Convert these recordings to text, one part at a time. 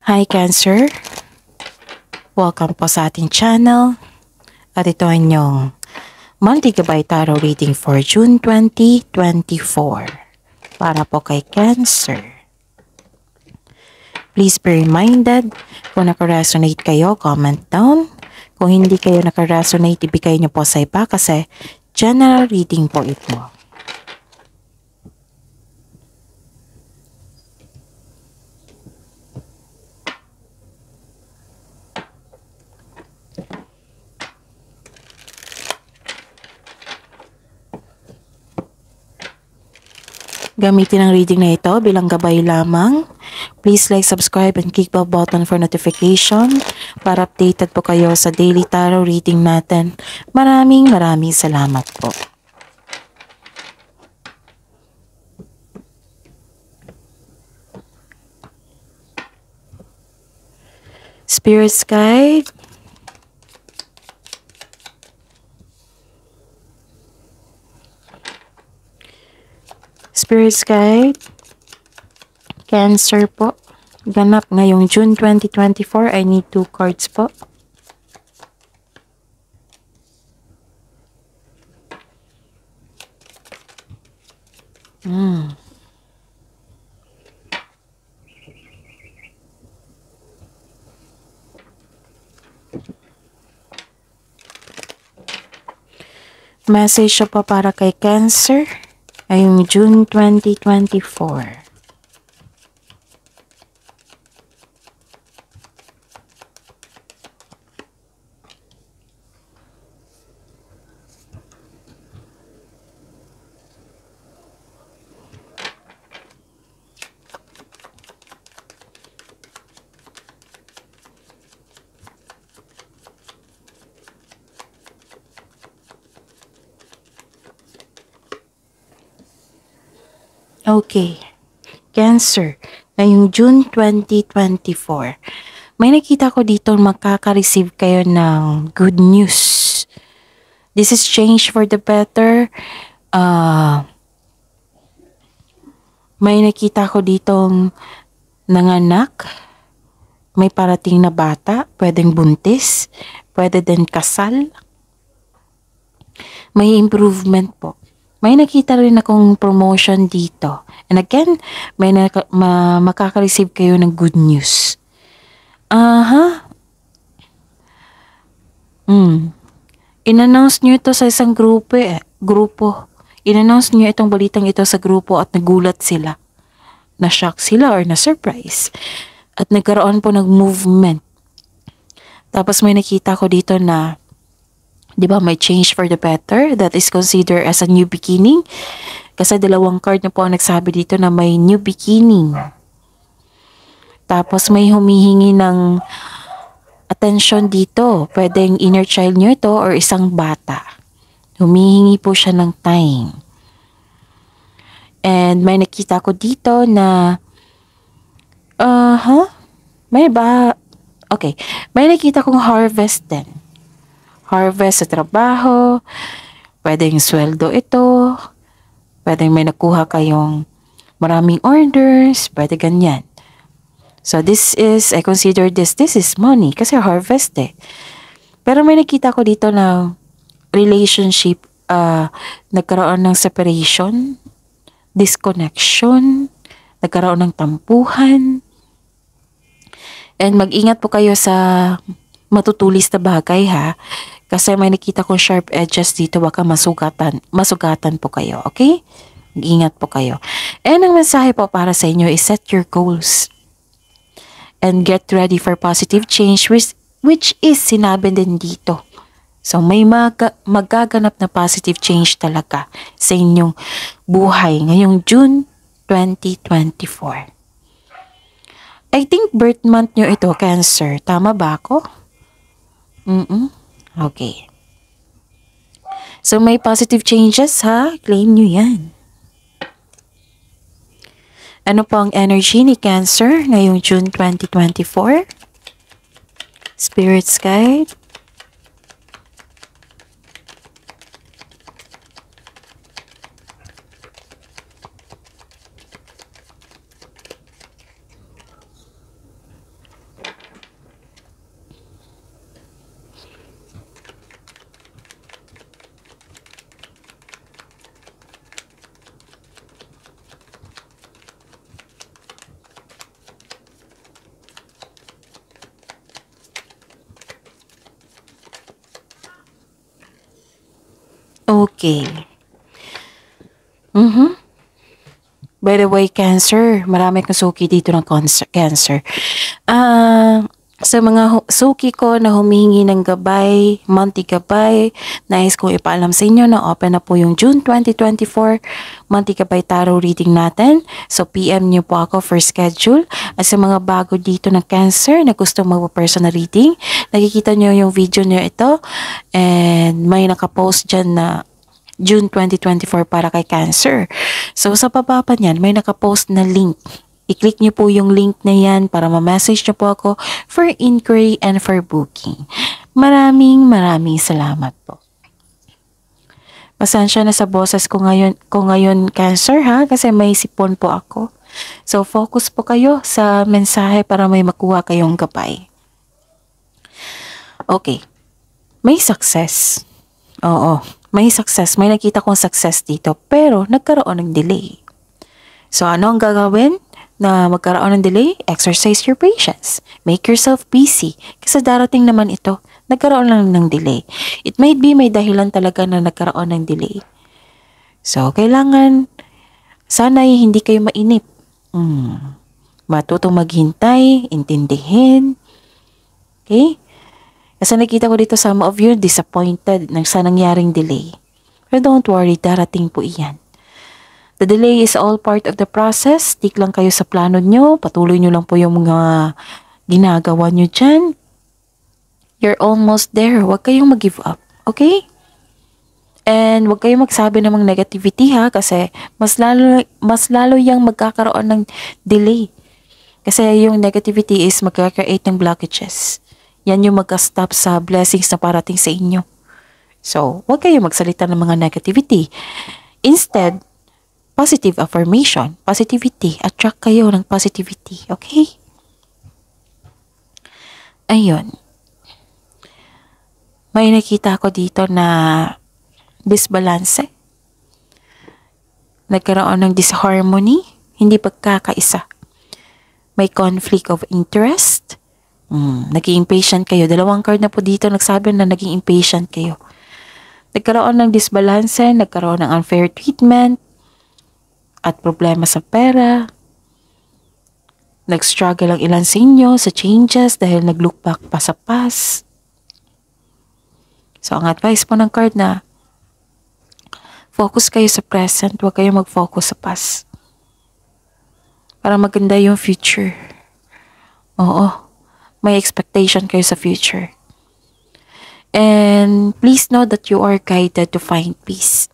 Hi Cancer! Welcome po sa ating channel at ito ang inyong Multi-Gabay Tarot Reading for June 2024 para po kay Cancer. Please be reminded, kung nakaresonate kayo, comment down. Kung hindi kayo nakaresonate, ibigay niyo po sa iba kasi general reading po ito. Gamitin ang reading na ito bilang gabay lamang. Please like, subscribe, and click the button for notification para updated po kayo sa daily tarot reading natin. Maraming salamat po. Spirit's Guide. Spirit's Guide. Cancer po. Ganap ngayong June 2024. I need 2 cards po. Message pa para kay Cancer ngayong June 2024. Okay. Cancer, ngayong June 2024. May nakita ko dito makaka-receive kayo ng good news. This is change for the better. May nakita ko ditong nanganak. May parating na bata. Pwedeng buntis. Pwede din kasal. May improvement po. May nakita rin akong promotion dito. And again, may makaka-receive kayo ng good news. In-announce nyo ito sa isang grupo. In-announce nyo itong balitang ito sa grupo at nagulat sila. Na-shock sila or na-surprise. At nagkaroon po ng movement. Tapos may nakita ko dito na di ba may change for the better that is considered as a new beginning? Kasi dalawang card na po ang nagsabi dito na may new beginning. Tapos may humihingi ng attention dito. Pwedeng inner child nyo ito or isang bata. Humihingi po siya ng time. And may nakita ko dito na may nakita kong harvest din. Harvest sa trabaho, pwedeng sweldo ito, pwedeng may nakuha kayong maraming orders, pwede ganyan. So I consider this is money kasi harvest eh. Pero may nakita ko dito na relationship, nagkaroon ng separation, disconnection, nagkaroon ng tampuhan, and mag-ingat po kayo sa matutulis na bagay ha. Kasi may nakita kong sharp edges dito, baka masugatan po kayo, okay? Mag-ingat po kayo. And ang mensahe po para sa inyo is set your goals. And get ready for positive change which is sinabi din dito. So may magaganap na positive change talaga sa inyong buhay ngayong June 2024. I think birth month nyo ito, Cancer. Tama ba ako? Okay. So may positive changes ha? Claim nyo yan. Ano po ang energy ni Cancer ngayong June 2024? Spirit's Guide. Okay. By the way, Cancer, marami kong suki dito ng Cancer. Sa mga suki ko na humihingi ng gabay, monthly gabay, nais kong ipaalam sa inyo na open na po yung June 2024 monthly gabay tarot reading natin. So, PM nyo po ako for schedule. At sa mga bago dito ng Cancer na gusto magpa-personal reading, nakikita nyo yung video nyo ito and may nakapost dyan na June 2024 para kay Cancer. So, sa baba pa niyan, may nakapost na link. I-click niyo po yung link na yan para ma-message niyo po ako for inquiry and for booking. Maraming salamat po. Pasensya na sa boses ko ngayon, Cancer ha, kasi may sipon po ako. So, focus po kayo sa mensahe para may makuha kayong gabay. Okay. May success. Oo. May success. May nakita kong success dito. Pero, nagkaroon ng delay. So, ano ang gagawin na magkaroon ng delay? Exercise your patience. Make yourself busy. Kasi darating naman ito. Nagkaroon lang ng delay. It might be may dahilan talaga na nagkaroon ng delay. So, kailangan sana'y hindi kayo mainip. Matutong maghintay, intindihin. Okay? Kasi nakita ko dito some of you disappointed sa nangyaring delay. Pero don't worry, darating po iyan. The delay is all part of the process. Stick lang kayo sa plano nyo. Patuloy nyo lang po yung mga ginagawa nyo dyan. You're almost there. Huwag kayong mag-give up. Okay? And huwag kayong magsabi ng mga negativity ha. Kasi mas lalo yung magkakaroon ng delay. Kasi yung negativity is magkaka-create ng blockages. Yan yung magka-stop sa blessings na parating sa inyo. So, huwag kayong magsalita ng mga negativity. Instead, positive affirmation, positivity, attract kayo ng positivity, okay? Ayun. May nakita ko dito na disbalance. Nagkaroon ng disharmony, hindi pagkakaisa. May conflict of interest. Naging impatient kayo. Dalawang card na po dito nagsabi na naging impatient kayo. Nagkaroon ng disbalance, nagkaroon ng unfair treatment, at problema sa pera. Nag-struggle ang ilan sa inyo sa changes dahil nag-look back pa sa past. So, ang advice po ng card na focus kayo sa present, huwag kayo mag-focus sa past. Para maganda yung future. Oo. May expectation kayo sa future. And please know that you are guided to find peace.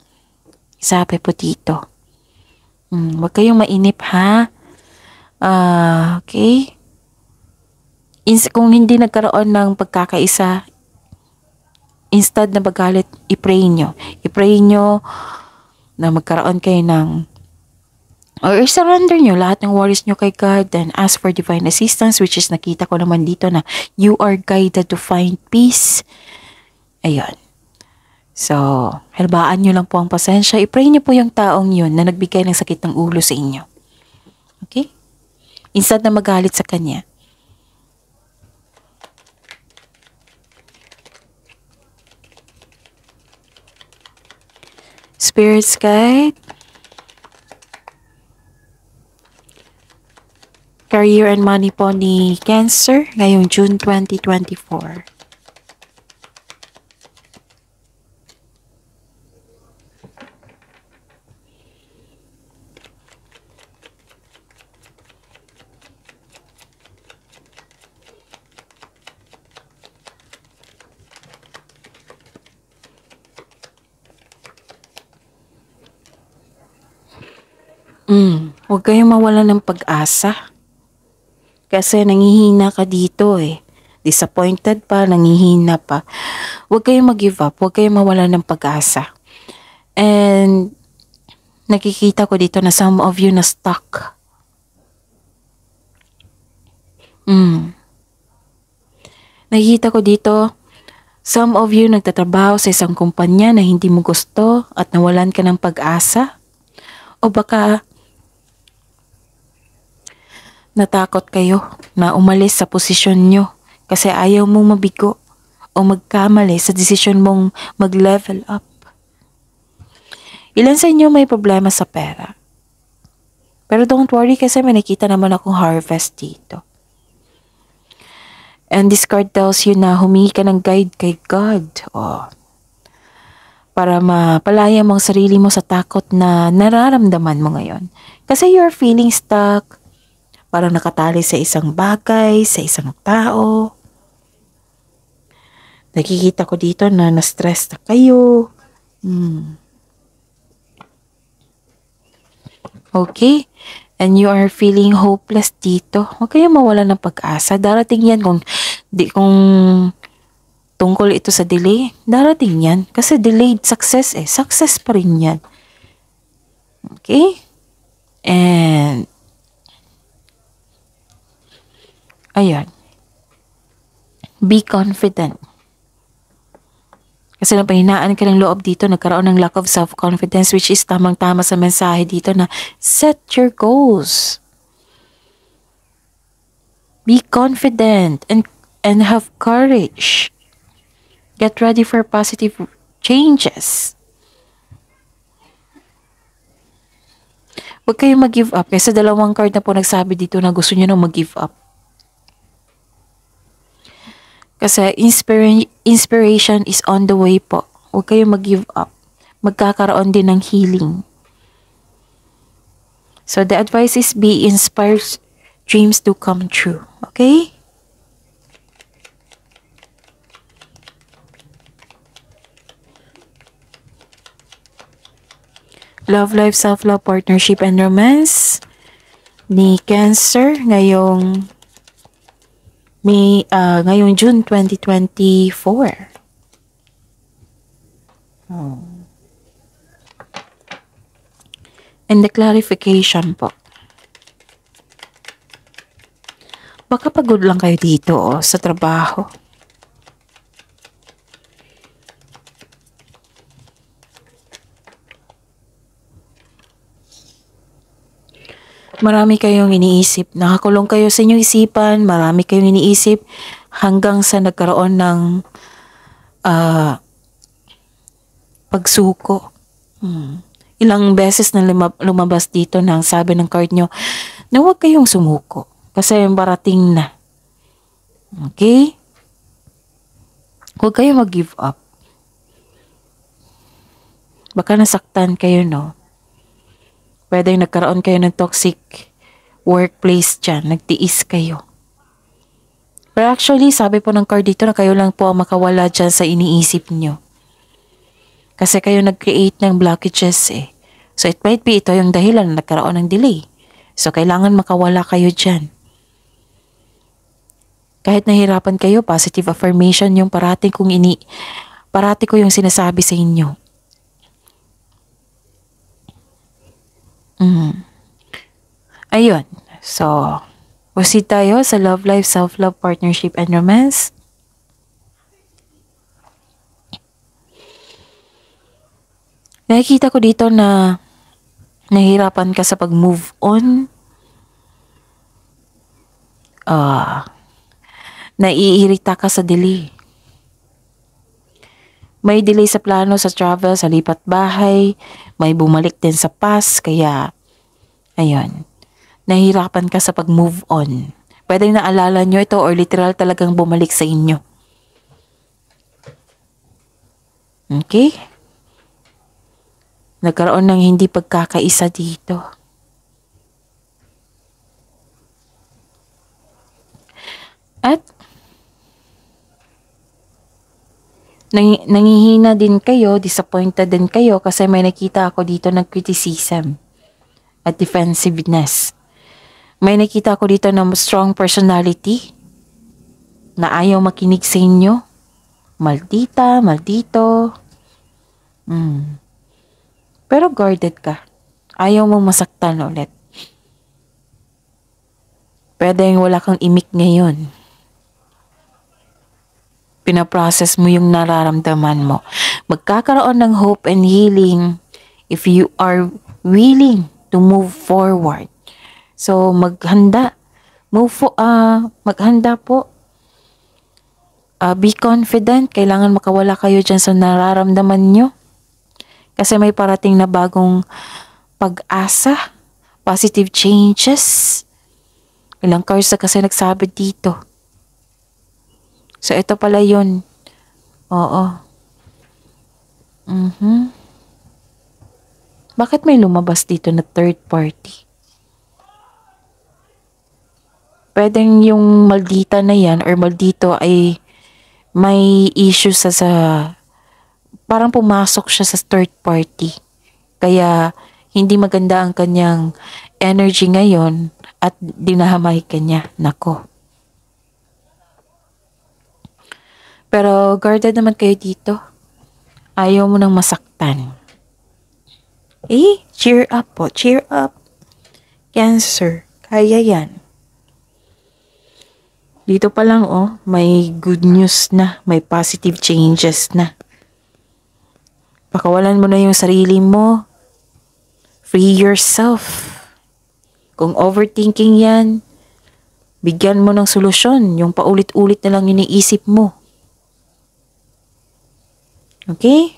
Sabi po dito. Huwag kayong mainip ha. Okay? Kung hindi nagkaroon ng pagkakaisa, instead na magalit, i-pray nyo. I-pray nyo na magkaroon kayo ng or surrender nyo lahat ng worries nyo kay God, then ask for divine assistance, which is nakita ko naman dito na you are guided to find peace. Ayun. So, halbaan nyo lang po ang pasensya. I-pray nyo po yung taong yun na nagbigay ng sakit ng ulo sa inyo. Okay? Instead na magalit sa kanya. Spirits guide. Career and money po ni Cancer ngayong June 2024. Huwag kayong mawala ng pag-asa. Kasi nangihina ka dito eh. Disappointed pa, nangihina pa. Huwag kayong mag-give up. Huwag kayong mawala ng pag-asa. And nakikita ko dito na some of you na stuck. Nakikita ko dito, some of you nagtatrabaho sa isang kumpanya na hindi mo gusto at nawalan ka ng pag-asa. O baka natakot kayo na umalis sa posisyon nyo kasi ayaw mong mabigo o magkamali sa desisyon mong mag-level up. Ilan sa inyo may problema sa pera? Pero don't worry kasi may nakita naman akong harvest dito. And this card tells you na humingi ka ng guide kay God. Para mapalaya mo ang sarili mo sa takot na nararamdaman mo ngayon. Kasi you're feeling stuck. Parang nakatali sa isang bagay, sa isang tao. Nakikita ko dito na na-stress na kayo. Okay? And you are feeling hopeless dito. Huwag kayong mawala ng pag-asa. Darating yan kung tungkol ito sa delay. Darating yan. Kasi delayed success Success pa rin yan. Okay? And ayan. Be confident. Kasi napahinaan ka ng loob dito, nagkaroon ng lack of self-confidence, which is tamang-tama sa mensahe dito na set your goals. Be confident and have courage. Get ready for positive changes. Huwag kayong mag-give up. Kasi dalawang card na po nagsabi dito na gusto nyo nang mag-give up. Kasi inspiration is on the way po. Huwag kayong mag-give up. Magkakaroon din ng healing. So the advice is be inspired, dreams to come true. Okay? Love life, self-love, partnership, and romance ni Cancer ngayong June 2024. And the clarification po. Baka pagod lang kayo dito sa trabaho. Marami kayong iniisip. Nakakulong kayo sa inyong isipan. Marami kayong iniisip hanggang sa nagkaroon ng pagsuko. Ilang beses na lumabas dito na ang sabi ng card nyo na huwag kayong sumuko. Kasi barating na. Okay? Huwag kayong mag-give up. Baka nasaktan kayo, no? Pwede nagkaroon kayo ng toxic workplace dyan. Nagtiis kayo. Pero actually, sabi po ng card dito na kayo lang po ang makawala dyan sa iniisip nyo. Kasi kayo nag-create ng blockages So it might be ito yung dahilan na nagkaroon ng delay. So kailangan makawala kayo dyan. Kahit nahirapan kayo, positive affirmation yung parati ko yung sinasabi sa inyo. Ayun. So, proceed tayo sa love life, self-love, partnership, and romance. Nakikita ko dito na nahihirapan ka sa pag-move on. Naiirita ka sa delay. May delay sa plano, sa travel, sa lipat bahay. May bumalik din sa past. Kaya, ayun. Nahihirapan ka sa pag-move on. Pwede naalala nyo ito or literal talagang bumalik sa inyo. Okay? Nagkaroon ng hindi pagkakaisa dito. At nangihina din kayo, disappointed din kayo kasi may nakita ako dito ng criticism at defensiveness. May nakita ako dito ng strong personality na ayaw makinig sa inyo. Maldita, maldito. Pero guarded ka. Ayaw mo masaktan ulit. Pwedeng wala kang imik ngayon. Pinaprocess mo yung nararamdaman mo. Magkakaroon ng hope and healing if you are willing to move forward. So, maghanda. Maghanda po. Be confident. Kailangan makawala kayo dyan sa nararamdaman nyo. Kasi may parating na bagong pag-asa, positive changes. Ilang cards na kasi nagsabi dito. So, ito pala yun. Oo. Bakit may lumabas dito na third party? Pwedeng yung maldita na yan or maldito ay may issue sa parang pumasok siya sa third party. Kaya hindi maganda ang kanyang energy ngayon at dinahamay kanya. Nako. Pero guarded naman kayo dito. Ayaw mo nang masaktan. Cheer up po. Cheer up. Cancer. Kaya yan. Dito pa lang may good news na. May positive changes na. Pakawalan mo na yung sarili mo. Free yourself. Kung overthinking yan, bigyan mo ng solusyon. Yung paulit-ulit na lang iniisip mo. Okay?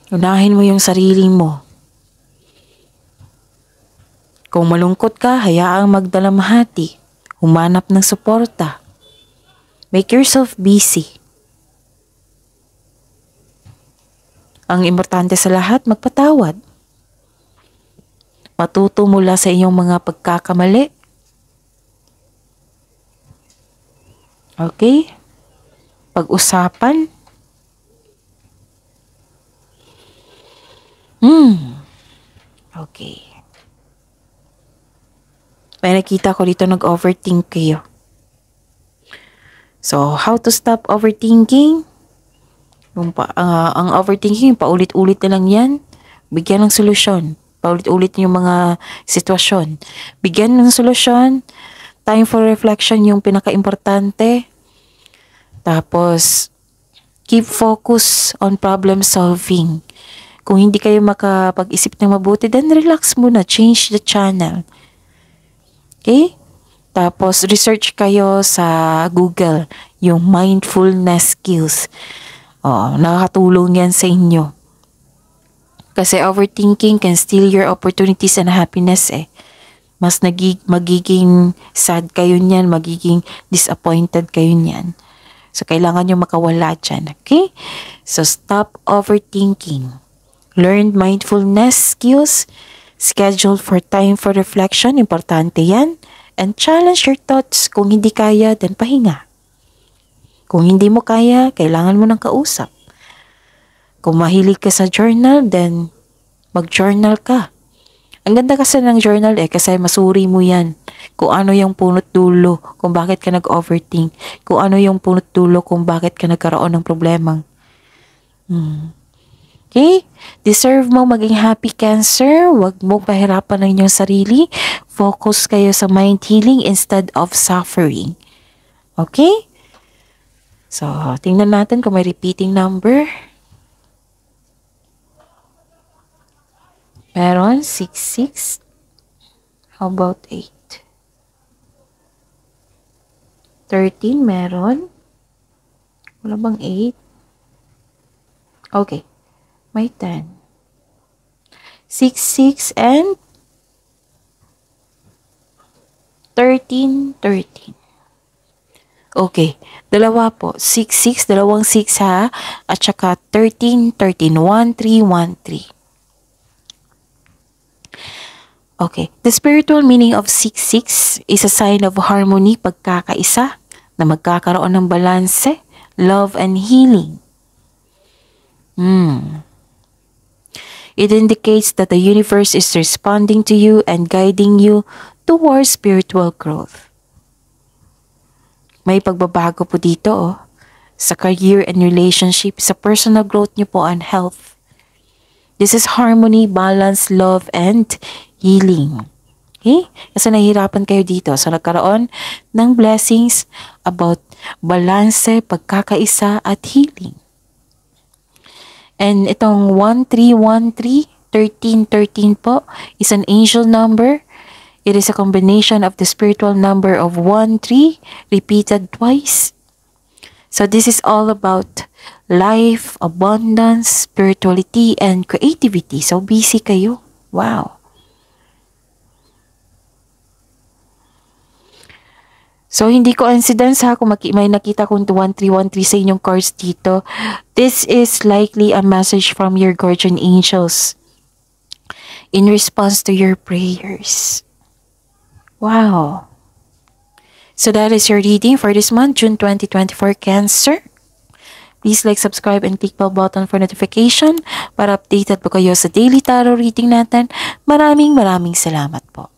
Unahin mo yung sarili mo. Kung malungkot ka, hayaang magdalamhati. Humanap ng suporta. Make yourself busy. Ang importante sa lahat, magpatawad. Matuto mula sa iyong mga pagkakamali. Okay? Pag-usapan. Okay. May nakita ko dito nag-overthink kayo. So, how to stop overthinking? Ang overthinking, paulit-ulit na lang yan. Bigyan ng solusyon. Paulit-ulit yung mga sitwasyon. Bigyan ng solusyon. Time for reflection yung pinaka-importante. Tapos, keep focus on problem solving. Kung hindi kayo makapag-isip ng mabuti, then relax muna. Change the channel. Okay? Tapos, research kayo sa Google, yung mindfulness skills. Nakakatulong yan sa inyo. Kasi overthinking can steal your opportunities and happiness Mas magiging sad kayo niyan, magiging disappointed kayo niyan. So, kailangan nyo makawala dyan. Okay? So, stop overthinking. Learn mindfulness skills. Schedule for time for reflection. Importante yan. And challenge your thoughts. Kung hindi kaya, then pahinga. Kung hindi mo kaya, kailangan mo ng kausap. Kung mahilig ka sa journal, then mag-journal ka. Ang ganda kasi ng journal kasi masuri mo yan. Kung ano yung punot dulo, kung bakit ka nag-overthink. Kung ano yung punot dulo, kung bakit ka nagkaroon ng problema. Okay? Deserve mo maging happy, Cancer. Huwag mo pahirapan ang inyong sarili. Focus kayo sa mind healing instead of suffering. Okay? So, tingnan natin kung may repeating number. Meron, 66. How about 8? 13, meron. Wala bang 8? Okay. May 10. 6, 6, and 13, 13. Okay. Dalawa po. 6, 6, dalawang 6 ha. At saka 13, 13. 1, 3, 1, 3. Okay. The spiritual meaning of 6-6 is a sign of harmony, pagkakaisa, na magkakaroon ng balanse, love, and healing. It indicates that the universe is responding to you and guiding you towards spiritual growth. May pagbabago po dito sa career and relationship, sa personal growth niyo po and health. This is harmony, balance, love, and healing. Okay? Kasi nahihirapan kayo dito. So, nagkaroon ng blessings about balanse, pagkakaisa, at healing. And itong 1313, 1313 po, is an angel number. It is a combination of the spiritual number of 1, 3, repeated twice. So this is all about life, abundance, spirituality, and creativity. So busy kayo. Wow. So, hindi coincidence ha kung may nakita kong 1313 sa inyong cards dito. This is likely a message from your guardian angels in response to your prayers. Wow. So, that is your reading for this month, June 2024, Cancer. Please like, subscribe, and click bell button for notification para updated po kayo sa daily tarot reading natin. Maraming salamat po.